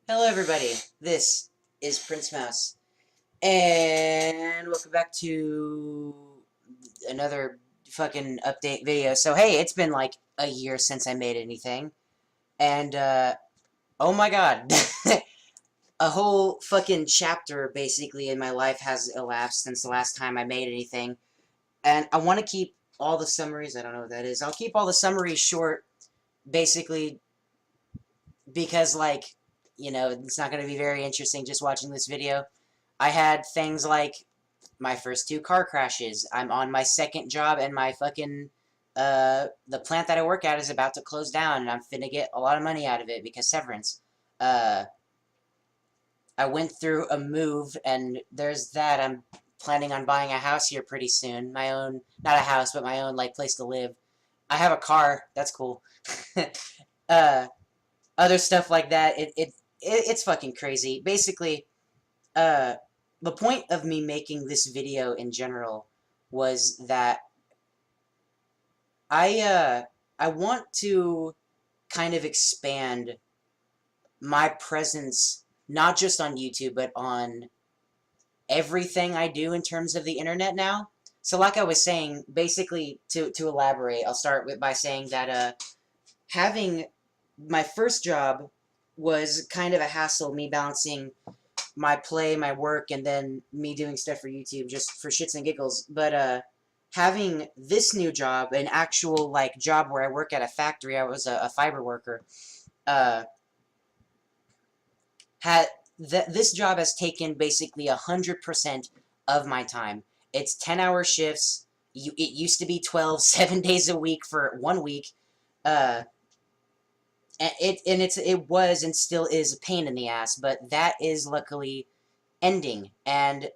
Hello everybody, this is Prince Mouse, and welcome back to another fucking update video. So hey, it's been like a year since I made anything, and oh my god, a whole fucking chapter basically in my life has elapsed since the last time I made anything, and I want to keep all the summaries, I don't know what that is, I'll keep all the summaries short, basically because it's not going to be very interesting just watching this video. I had things like my first two car crashes. I'm on my second job, and my fucking the plant that I work at is about to close down, and I'm finna get a lot of money out of it because severance. Uh, I went through a move, and there's that. I'm planning on buying a house here pretty soon. My own, not a house, but my own like place to live. I have a car. That's cool. uh, Other stuff like that. It's fucking crazy. Basically, uh, the point of me making this video in general was that I want to kind of expand my presence not just on YouTube but on everything I do in terms of the internet now. So like I was saying, basically to elaborate, I'll start by saying that having my first job was kind of a hassle, me balancing my play, my work, and then me doing stuff for YouTube just for shits and giggles. But having this new job, an actual like job where I work at a factory, I was a fiber worker. Uh, had this job has taken basically 100% of my time. It's 10-hour shifts. It used to be 12, 7 days a week for 1 week. Uh, it was and still is a pain in the ass, but that is luckily ending. And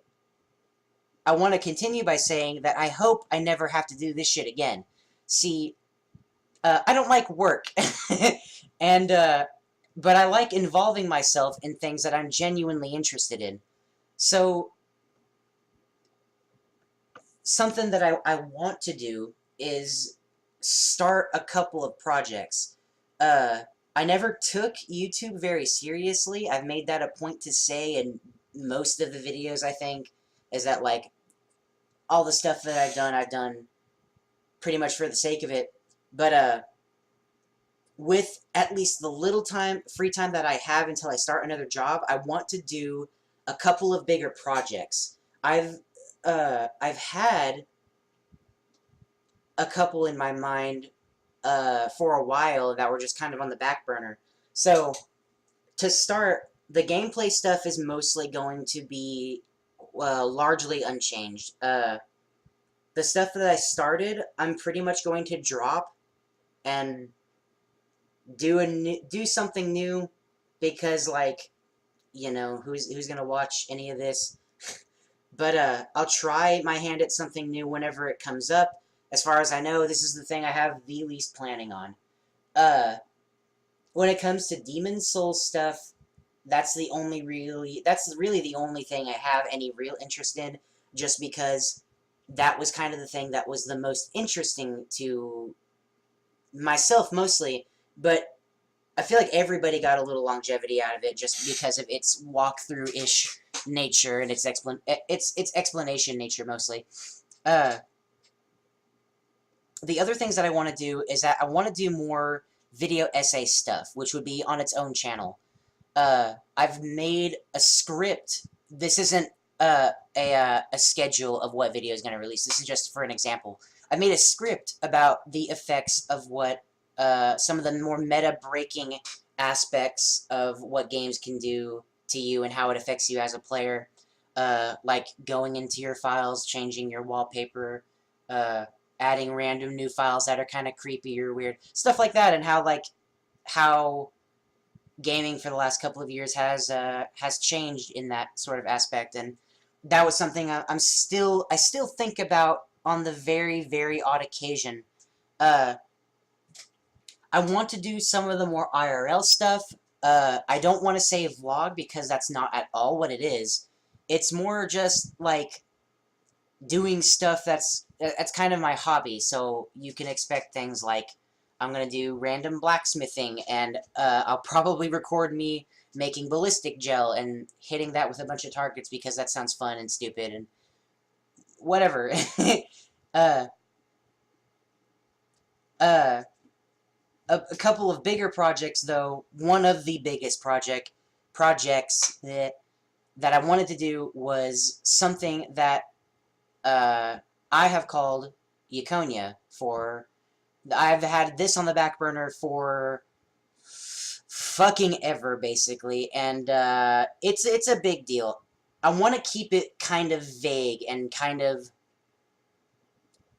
I want to continue by saying that I hope I never have to do this shit again. See, I don't like work, and but I like involving myself in things that I'm genuinely interested in. So something that I want to do is start a couple of projects. I never took YouTube very seriously. I've made that a point to say in most of the videos, I think, is that, like, all the stuff that I've done pretty much for the sake of it. But, with at least the little time, free time that I have until I start another job, I want to do a couple of bigger projects. I've had a couple in my mind for a while that were just kind of on the back burner. So, to start, the gameplay stuff is mostly going to be largely unchanged. The stuff that I started, I'm pretty much going to drop and do something new because, like, who's gonna watch any of this? But I'll try my hand at something new whenever it comes up. As far as I know, this is the thing I have the least planning on. Uh, when it comes to Demon Souls stuff, that's really the only thing I have any real interest in, just because that was kind of the thing that was the most interesting to myself mostly, but I feel like everybody got a little longevity out of it just because of its walkthrough-ish nature and its explanation nature mostly. Uh, the other things that I want to do is that I want to do more video essay stuff, which would be on its own channel. I've made a script. This isn't a schedule of what video is going to release. This is just for an example. I made a script about the effects of what some of the more meta-breaking aspects of what games can do to you and how it affects you as a player. Like going into your files, changing your wallpaper, adding random new files that are kind of creepy or weird. Stuff like that, and how gaming for the last couple of years has changed in that sort of aspect, and that was something I still think about on the very, very odd occasion. Uh, I want to do some of the more IRL stuff. I don't want to say vlog because that's not at all what it is. It's more just like doing stuff that's kind of my hobby. So you can expect things like I'm gonna do random blacksmithing, and I'll probably record me making ballistic gel and hitting that with a bunch of targets because that sounds fun and stupid and whatever. uh, uh, a couple of bigger projects, though. One of the biggest projects that I wanted to do was something that I have called Yakonia for. I've had this on the back burner for fucking ever, basically, and it's a big deal. I want to keep it kind of vague and kind of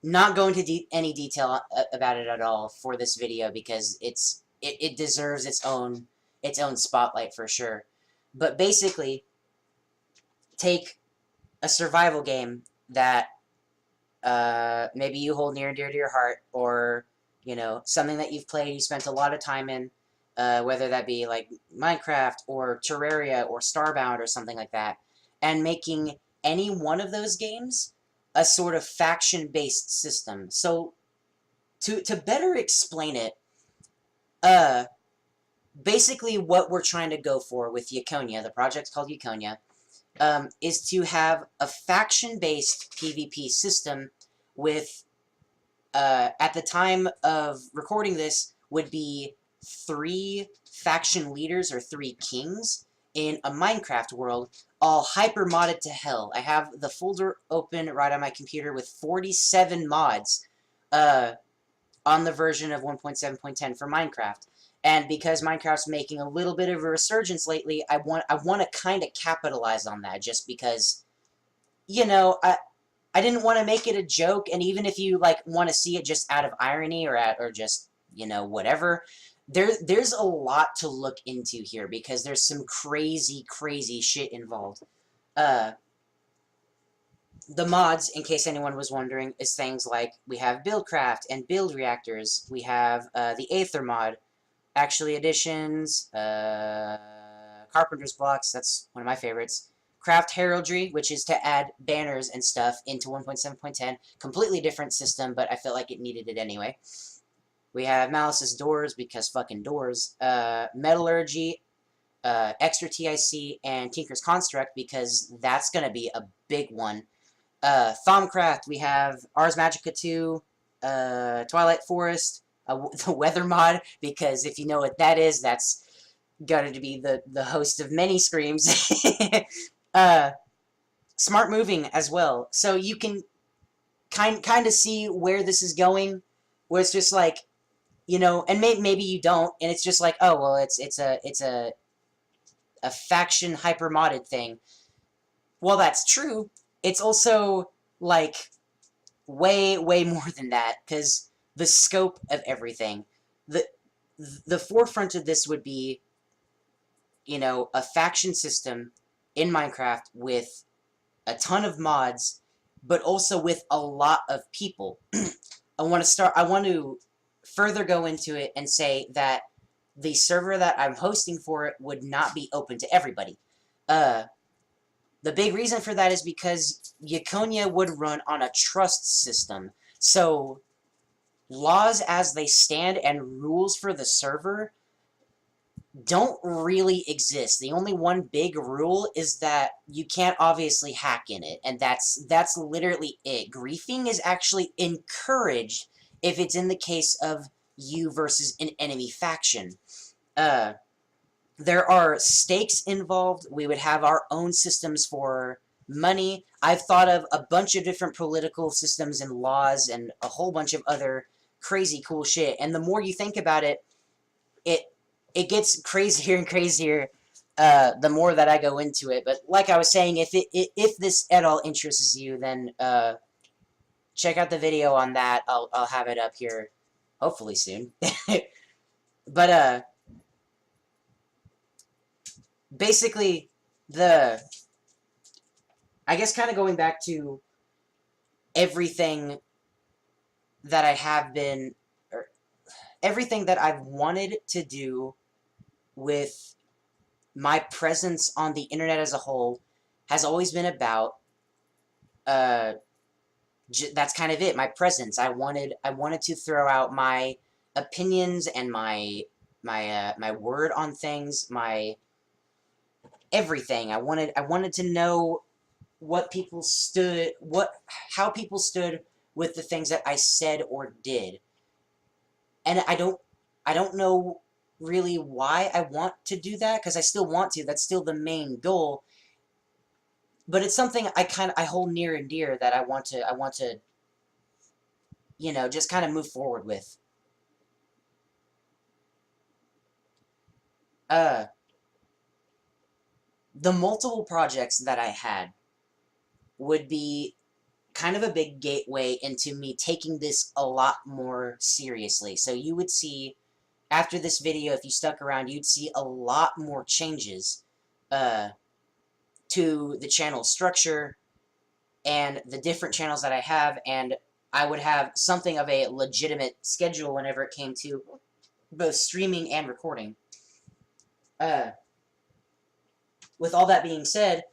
not go into any detail about it at all for this video because it deserves its own spotlight for sure. But basically, take a survival game that maybe you hold near and dear to your heart, or you know, something that you've played, you spent a lot of time in, whether that be like Minecraft or Terraria or Starbound or something like that, and making any one of those games a sort of faction-based system. So, to better explain it, basically what we're trying to go for with Yakonia, the project's called Yakonia, is to have a faction-based PvP system with, at the time of recording this, would be 3 faction leaders or 3 kings in a Minecraft world, all hyper-modded to hell. I have the folder open right on my computer with 47 mods on the version of 1.7.10 for Minecraft. And because Minecraft's making a little bit of a resurgence lately, I want to kind of capitalize on that, just because, you know, I didn't want to make it a joke, and even if you like want to see it just out of irony or just, you know, whatever, there's a lot to look into here because there's some crazy shit involved. The mods, in case anyone was wondering, is things like we have Buildcraft and Build Reactors. We have the Aether mod, Actually Additions, Carpenter's Blocks, that's one of my favorites. Craft Heraldry, which is to add banners and stuff into 1.7.10. Completely different system, but I felt like it needed it anyway. We have Malice's Doors, because fucking doors. Metallurgy, Extra TIC, and Tinker's Construct, because that's going to be a big one. Thaumcraft, we have Ars Magica 2, Twilight Forest, the weather mod, because if you know what that is, that's got to be the host of many screams. Smart moving as well, so you can kind of see where this is going, where it's just like, you know, and maybe you don't, and it's just like, oh well, it's a faction hyper modded thing. Well, that's true. It's also like way more than that, because the scope of everything, the forefront of this would be, you know, a faction system in Minecraft with a ton of mods, but also with a lot of people. I want to further go into it and say that the server that I'm hosting for it would not be open to everybody. The big reason for that is because Yakonia would run on a trust system. So, laws as they stand and rules for the server don't really exist. The only one big rule is that you can't obviously hack in it, and that's literally it. Griefing is actually encouraged if it's in the case of you versus an enemy faction. There are stakes involved. We would have our own systems for money. I've thought of a bunch of different political systems and laws and a whole bunch of other crazy cool shit. And the more you think about it, it gets crazier and crazier the more that I go into it. But like I was saying, if this at all interests you, then check out the video on that. I'll have it up here hopefully soon. But basically, I guess kind of going back to everything that I have been, or everything that I've wanted to do with my presence on the internet as a whole has always been about, that's kind of it, my presence. I wanted to throw out my opinions and my word on things, my everything. I wanted to know what people stood, how people stood with the things that I said or did. And I don't know really why I want to do that, because I still want to. That's still the main goal. But it's something I hold near and dear that I want to, you know, just kind of move forward with. Uh, the multiple projects that I had would be kind of a big gateway into me taking this a lot more seriously. So you would see, after this video, if you stuck around, you'd see a lot more changes to the channel structure and the different channels that I have, and I would have something of a legitimate schedule whenever it came to both streaming and recording. With all that being said,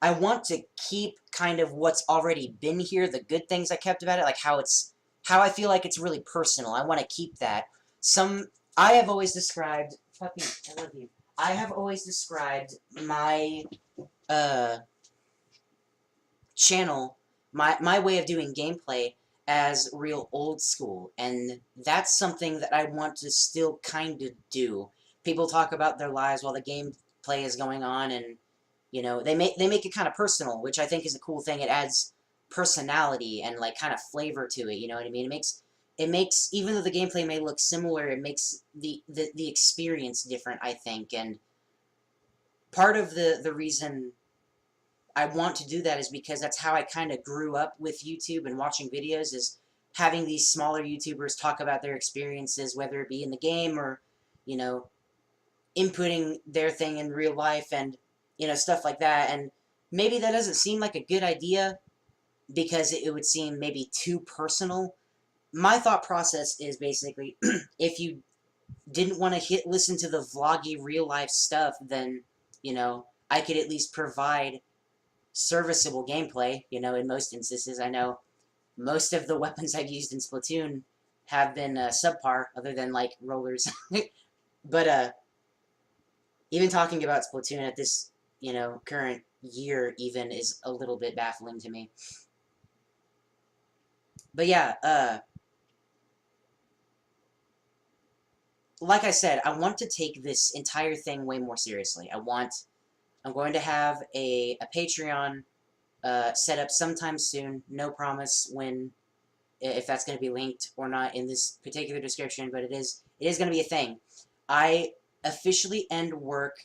I want to keep kind of what's already been here, the good things I kept about it, like how I feel like it's really personal. I want to keep that. I have always described, puppy, I love you. I have always described my, channel, my way of doing gameplay as real old school, and that's something that I want to still kind of do. People talk about their lives while the gameplay is going on, and you know, they make it kind of personal, which I think is a cool thing. It adds personality and like kind of flavor to it. You know what I mean? It makes even though the gameplay may look similar, it makes the experience different, I think. And part of the reason I want to do that is because that's how I kind of grew up with YouTube and watching videos, is having these smaller YouTubers talk about their experiences, whether it be in the game or, you know, inputting their thing in real life and, you know, stuff like that. And maybe that doesn't seem like a good idea because it would seem maybe too personal. My thought process is basically, if you didn't want to listen to the vloggy real life stuff, then, you know, I could at least provide serviceable gameplay. You know, in most instances, I know most of the weapons I've used in Splatoon have been subpar, other than like rollers. But even talking about Splatoon at this, you know, current year even is a little bit baffling to me. But yeah, like I said, I want to take this entire thing way more seriously. I'm going to have a Patreon set up sometime soon. No promise when, if that's going to be linked or not in this particular description, but it is going to be a thing. I officially end work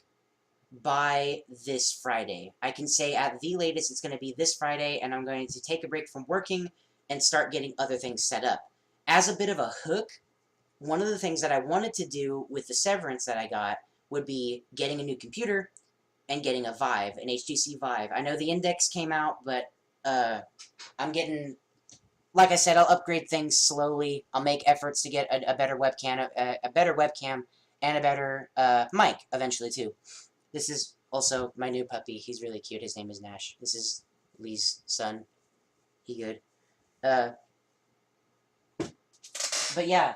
by this Friday. I can say at the latest it's going to be this Friday, and I'm going to take a break from working and start getting other things set up. As a bit of a hook, one of the things that I wanted to do with the severance that I got would be getting a new computer and getting a Vive, an HTC Vive. I know the Index came out, but I'm getting, like I said, I'll upgrade things slowly. I'll make efforts to get a better webcam, a better webcam, and a better mic eventually too. This is also my new puppy. He's really cute. His name is Nash. This is Lee's son. He good. But yeah,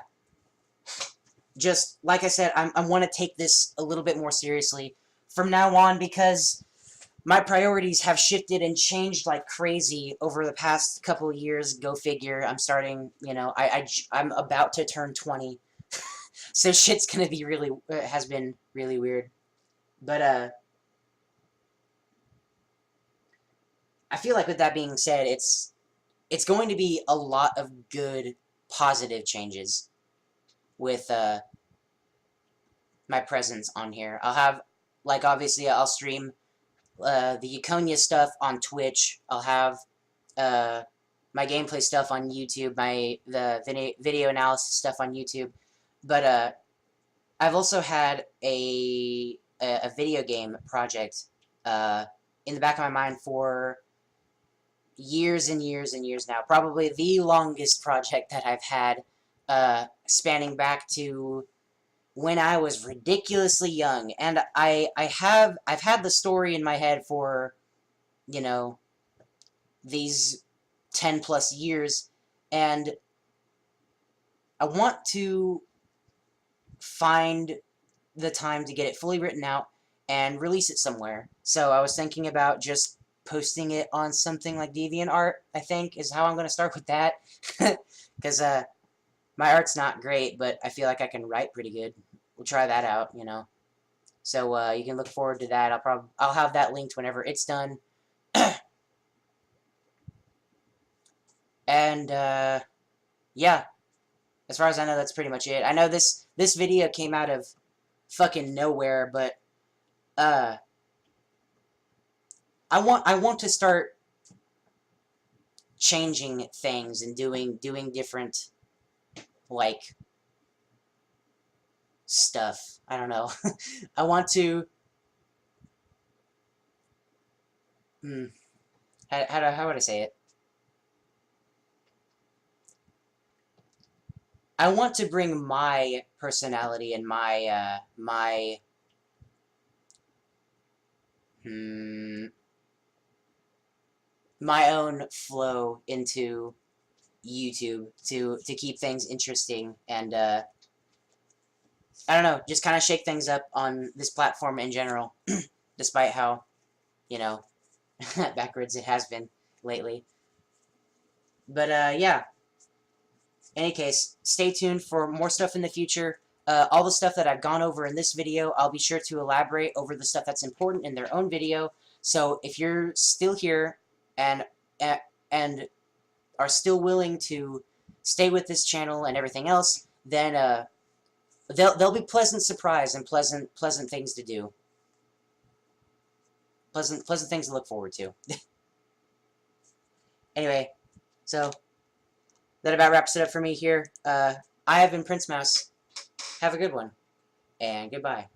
just like I said, I want to take this a little bit more seriously from now on, because my priorities have shifted and changed like crazy over the past couple of years. Go figure. I'm starting, you know, I'm about to turn 20, so shit's gonna be really, has been really weird. But I feel like with that being said, it's going to be a lot of good, positive changes with my presence on here. I'll have, like, obviously I'll stream the Yakonia stuff on Twitch. I'll have my gameplay stuff on YouTube, the video analysis stuff on YouTube. But I've also had a video game project in the back of my mind for years and years and years now. Probably the longest project that I've had, spanning back to when I was ridiculously young. And I've had the story in my head for, you know, these 10 plus years, and I want to find the time to get it fully written out and release it somewhere. So I was thinking about just posting it on something like DeviantArt, I think, is how I'm going to start with that. Because my art's not great, but I feel like I can write pretty good. We'll try that out, you know. So you can look forward to that. I'll have that linked whenever it's done. And yeah, as far as I know, that's pretty much it. I know this video came out of fucking nowhere, but I want to start changing things and doing different, like, stuff. I don't know. I want to how would I say it? I want to bring my personality and my own flow into YouTube to keep things interesting and I don't know, just kind of shake things up on this platform in general, despite how, you know, backwards it has been lately. But yeah. Any case, stay tuned for more stuff in the future. All the stuff that I've gone over in this video, I'll be sure to elaborate over the stuff that's important in their own video. So if you're still here and are still willing to stay with this channel and everything else, then there'll be pleasant surprise and pleasant things to do. Pleasant things to look forward to. Anyway, so that about wraps it up for me here. I have been Prince Mouse. Have a good one, and goodbye.